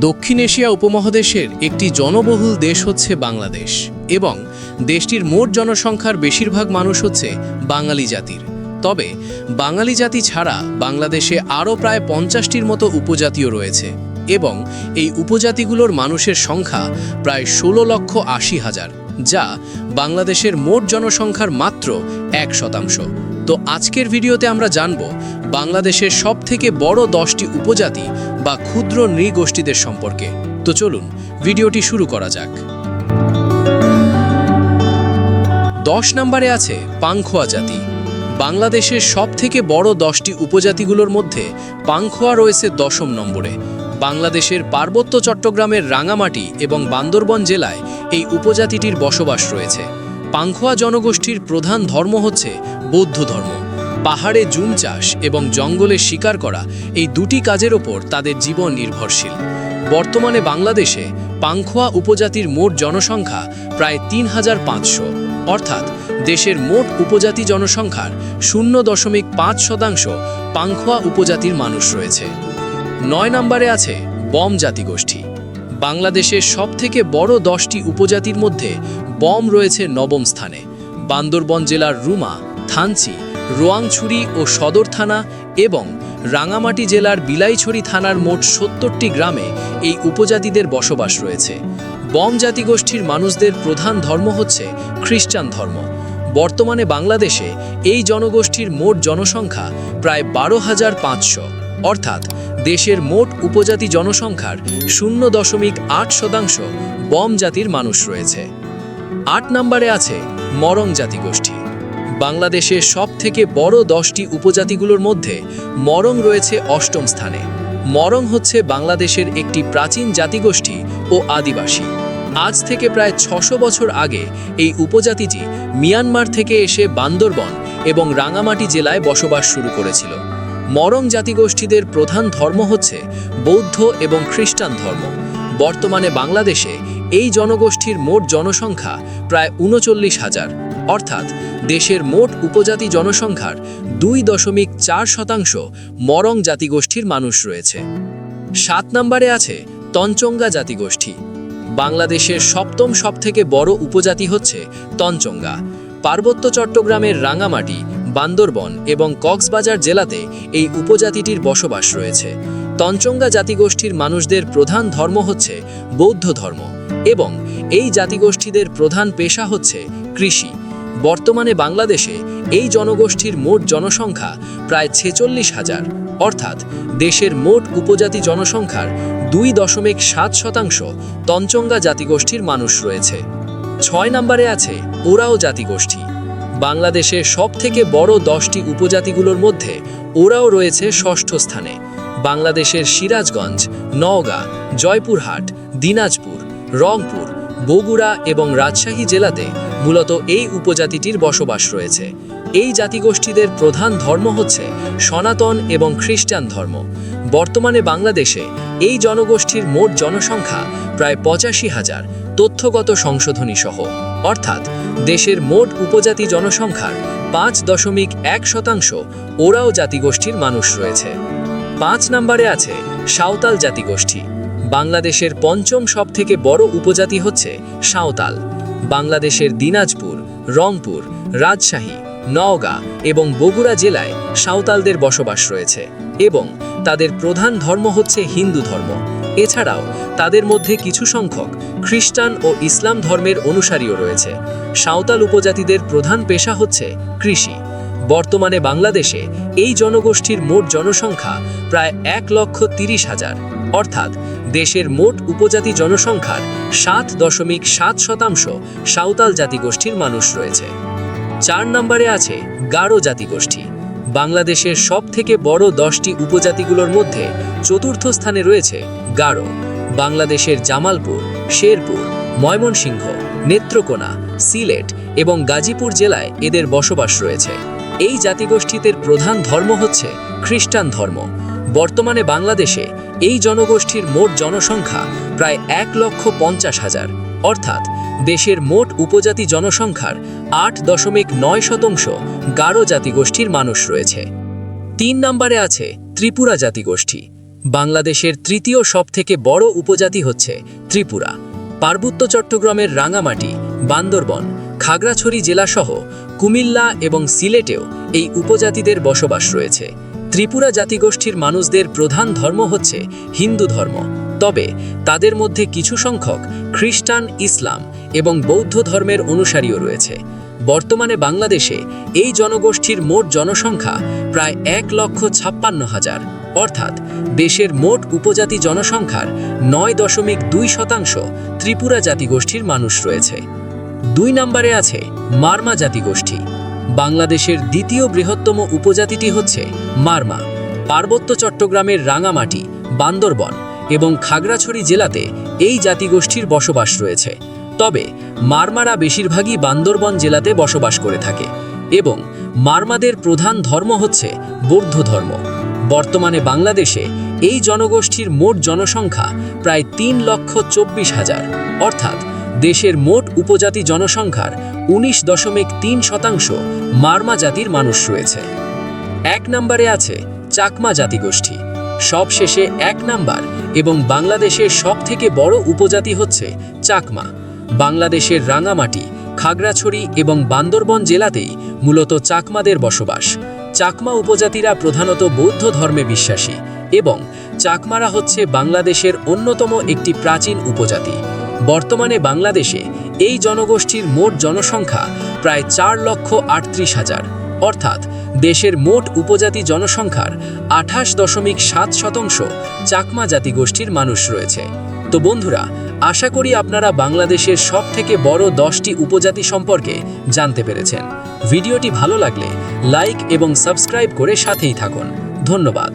দক্ষিণ এশিয়া উপমহাদেশের একটি জনবহুল দেশ হচ্ছে বাংলাদেশ এবং দেশটির মোট জনসংখ্যার বেশিরভাগ মানুষ হচ্ছে বাঙালি জাতির। তবে বাঙালি জাতি ছাড়া বাংলাদেশে আরও প্রায় 50টির মতো উপজাতীয় রয়েছে এবং এই উপজাতিগুলোর মানুষের সংখ্যা প্রায় 16,80,000, যা বাংলাদেশের মোট জনসংখ্যার মাত্র 1%। তো আজকের ভিডিওতে আমরা জানব বাংলাদেশের সবথেকে বড় 10টি উপজাতি বা ক্ষুদ্র নৃগোষ্ঠীদের সম্পর্কে। তো চলুন ভিডিওটি শুরু করা যাক। 10 নম্বরে আছে পাংখোয়া জাতি। বাংলাদেশের সবথেকে বড় 10টি উপজাতিগুলোর মধ্যে পাংখোয়া রয়েছে 10ম নম্বরে। বাংলাদেশের পার্বত্য চট্টগ্রামের রাঙামাটি এবং বান্দরবন জেলায় এই উপজাতিটির বসবাস রয়েছে। পাংখোয়া জনগোষ্ঠীর প্রধান ধর্ম হচ্ছে বৌদ্ধ ধর্ম। পাহাড়ে জুম চাষ এবং জঙ্গলে শিকার করা এই দুটি কাজের ওপর তাদের জীবন নির্ভরশীল। বর্তমানে বাংলাদেশে পাংখোয়া উপজাতির মোট জনসংখ্যা প্রায় 3,500, অর্থাৎ দেশের মোট উপজাতি জনসংখ্যার 0.5% পাংখোয়া উপজাতির মানুষ রয়েছে। 9 নম্বরে আছে বম জাতিগোষ্ঠী। বাংলাদেশের সবথেকে বড় 10টি উপজাতির মধ্যে বম রয়েছে 9ম স্থানে। বান্দরবন জেলার রুমা, থানচি, রোয়াংছড়ি ও সদর থানা এবং রাঙামাটি জেলার বিলাইছড়ি থানার মোট 70টি গ্রামে এই উপজাতিদের বসবাস রয়েছে। বম জাতিগোষ্ঠীর মানুষদের প্রধান ধর্ম হচ্ছে খ্রিস্টান ধর্ম। বর্তমানে বাংলাদেশে এই জনগোষ্ঠীর মোট জনসংখ্যা প্রায় 12,500, অর্থাৎ দেশের মোট উপজাতি জনসংখ্যার 0.8% বম জাতির মানুষ রয়েছে। 8 নম্বরে আছে মরং জাতিগোষ্ঠী। বাংলাদেশের সবথেকে বড় 10টি উপজাতিগুলোর মধ্যে মরং রয়েছে 8ম স্থানে। মরং হচ্ছে বাংলাদেশের একটি প্রাচীন জাতিগোষ্ঠী ও আদিবাসী। আজ থেকে প্রায় 600 বছর আগে এই উপজাতিটি মিয়ানমার থেকে এসে বান্দরবন এবং রাঙামাটি জেলায় বসবাস শুরু করেছিল। মরং জাতিগোষ্ঠীদের প্রধান ধর্ম হচ্ছে বৌদ্ধ এবং খ্রিস্টান ধর্ম। বর্তমানে বাংলাদেশে এই জনগোষ্ঠীর মোট জনসংখ্যা প্রায় 39,000, অর্থাৎ দেশের মোট উপজাতি জনসংখ্যার 2.4% মরং জাতিগোষ্ঠীর মানুষ রয়েছে। 7 নম্বরে আছে তঞ্চঙ্গা জাতিগোষ্ঠী। বাংলাদেশের 7ম সবথেকে বড় উপজাতি হচ্ছে তঞ্চঙ্গা। পার্বত্য চট্টগ্রামের রাঙামাটি, বান্দরবন এবং কক্সবাজার জেলাতে এই উপজাতিটির বসবাস রয়েছে। তঞ্চঙ্গা জাতিগোষ্ঠীর মানুষদের প্রধান ধর্ম হচ্ছে বৌদ্ধ ধর্ম এবং এই জাতিগোষ্ঠীদের প্রধান পেশা হচ্ছে কৃষি। বর্তমানে বাংলাদেশে এই জনগোষ্ঠীর মোট জনসংখ্যা প্রায় 46,000, অর্থাৎ দেশের মোট উপজাতি জনসংখ্যার 2.7% তঞ্চঙ্গা জাতিগোষ্ঠীর মানুষ রয়েছে। 6 নম্বরে আছে ওরাও জাতিগোষ্ঠী। বাংলাদেশের সবথেকে বড় 10টি উপজাতিগুলোর মধ্যে ওরাও রয়েছে 6ষ্ঠ স্থানে। বাংলাদেশের সিরাজগঞ্জ, নওগাঁ, জয়পুরহাট, দিনাজপুর, রংপুর, বগুড়া এবং রাজশাহী জেলাতে মূলত এই উপজাতিটির বসবাস রয়েছে। এই জাতিগোষ্ঠীদের প্রধান ধর্ম হচ্ছে সনাতন এবং খ্রিস্টান ধর্ম। বর্তমানে বাংলাদেশে এই জনগোষ্ঠীর মোট জনসংখ্যা প্রায় 85,000 তথ্যগত সংশোধনী সহ, অর্থাৎ দেশের মোট উপজাতি জনসংখ্যার 5.1% ওরাও জাতিগোষ্ঠীর মানুষ রয়েছে। 5 নম্বরে আছে সাঁওতাল জাতিগোষ্ঠী। বাংলাদেশের 5ম সবথেকে বড় উপজাতি হচ্ছে সাঁওতাল। বাংলাদেশের দিনাজপুর, রংপুর, রাজশাহী, নওগাঁ এবং বগুড়া জেলায় সাঁওতালদের বসবাস রয়েছে এবং তাদের প্রধান ধর্ম হচ্ছে হিন্দু ধর্ম। এছাড়াও তাদের মধ্যে কিছু সংখ্যক খ্রিস্টান ও ইসলাম ধর্মের অনুসারীও রয়েছে। সাঁওতাল উপজাতিদের প্রধান পেশা হচ্ছে কৃষি। বর্তমানে বাংলাদেশে এই জনগোষ্ঠীর মোট জনসংখ্যা প্রায় 1,30,000, অর্থাৎ দেশের মোট উপজাতি জনসংখ্যার 7.7% সাঁওতাল জাতিগোষ্ঠীর মানুষ রয়েছে। 4 নম্বরে আছে গারো জাতিগোষ্ঠী। বাংলাদেশের সবথেকে বড় 10টি উপজাতিগুলোর মধ্যে 4র্থ স্থানে রয়েছে গারো। বাংলাদেশের জামালপুর, শেরপুর, ময়মনসিংহ, নেত্রকোনা, সিলেট এবং গাজীপুর জেলায় এদের বসবাস রয়েছে। এই জাতিগোষ্ঠীদের প্রধান ধর্ম হচ্ছে খ্রিস্টান ধর্ম। বর্তমানে বাংলাদেশে এই জনগোষ্ঠীর মোট জনসংখ্যা প্রায় 1,50,000, অর্থাৎ দেশের মোট উপজাতি জনসংখ্যার 8.9% গারো জাতিগোষ্ঠীর মানুষ রয়েছে। 3 নম্বরে আছে ত্রিপুরা জাতিগোষ্ঠী। বাংলাদেশের তৃতীয় সবথেকে বড় উপজাতি হচ্ছে ত্রিপুরা। পার্বত্য চট্টগ্রামের রাঙামাটি, বান্দরবন, খাগড়াছড়ি জেলাসহ কুমিল্লা এবং সিলেটেও এই উপজাতিদের বসবাস রয়েছে। ত্রিপুরা জাতিগোষ্ঠীর মানুষদের প্রধান ধর্ম হচ্ছে হিন্দু ধর্ম, তবে তাদের মধ্যে কিছু সংখ্যক খ্রিস্টান, ইসলাম এবং বৌদ্ধ ধর্মের অনুসারীও রয়েছে। বর্তমানে বাংলাদেশে এই জনগোষ্ঠীর মোট জনসংখ্যা প্রায় 1,56,000, অর্থাৎ দেশের মোট উপজাতি জনসংখ্যার 9.2% ত্রিপুরা জাতিগোষ্ঠীর মানুষ রয়েছে। 2 নম্বরে আছে মারমা জাতিগোষ্ঠী। বাংলাদেশের দ্বিতীয় বৃহত্তম উপজাতিটি হচ্ছে মারমা। পার্বত্য চট্টগ্রামের রাঙামাটি, বান্দরবন এবং খাগড়াছড়ি জেলাতে এই জাতিগোষ্ঠীর বসবাস রয়েছে, তবে মারমারা বেশিরভাগই বান্দরবন জেলাতে বসবাস করে থাকে এবং মারমাদের প্রধান ধর্ম হচ্ছে বৌদ্ধ ধর্ম। বর্তমানে বাংলাদেশে এই জনগোষ্ঠীর মোট জনসংখ্যা প্রায় 3,24,000, অর্থাৎ দেশের মোট উপজাতি জনসংখ্যার 19.3% মারমা জাতির মানুষ রয়েছে। 1 নম্বরে আছে চাকমা জাতিগোষ্ঠী। সবশেষে 1 নম্বর এবং বাংলাদেশের সবথেকে বড় উপজাতি হচ্ছে চাকমা। বাংলাদেশের রাঙামাটি, খাগড়াছড়ি এবং বান্দরবন জেলাতেই মূলত চাকমাদের বসবাস। চাকমা উপজাতিরা প্রধানত বৌদ্ধ ধর্মে বিশ্বাসী এবং চাকমারা হচ্ছে বাংলাদেশের অন্যতম একটি প্রাচীন উপজাতি। বর্তমানে বাংলাদেশে এই জনগোষ্ঠীর মোট জনসংখ্যা প্রায় 4,38,000, অর্থাৎ দেশের মোট উপজাতি জনসংখ্যার 28.7% চাকমা জাতিগোষ্ঠীর মানুষ রয়েছে। তো বন্ধুরা, আশা করি আপনারা বাংলাদেশের সবথেকে বড় 10টি উপজাতি সম্পর্কে জানতে পেরেছেন। ভিডিওটি ভালো লাগলে লাইক এবং সাবস্ক্রাইব করে সাথেই থাকুন। ধন্যবাদ।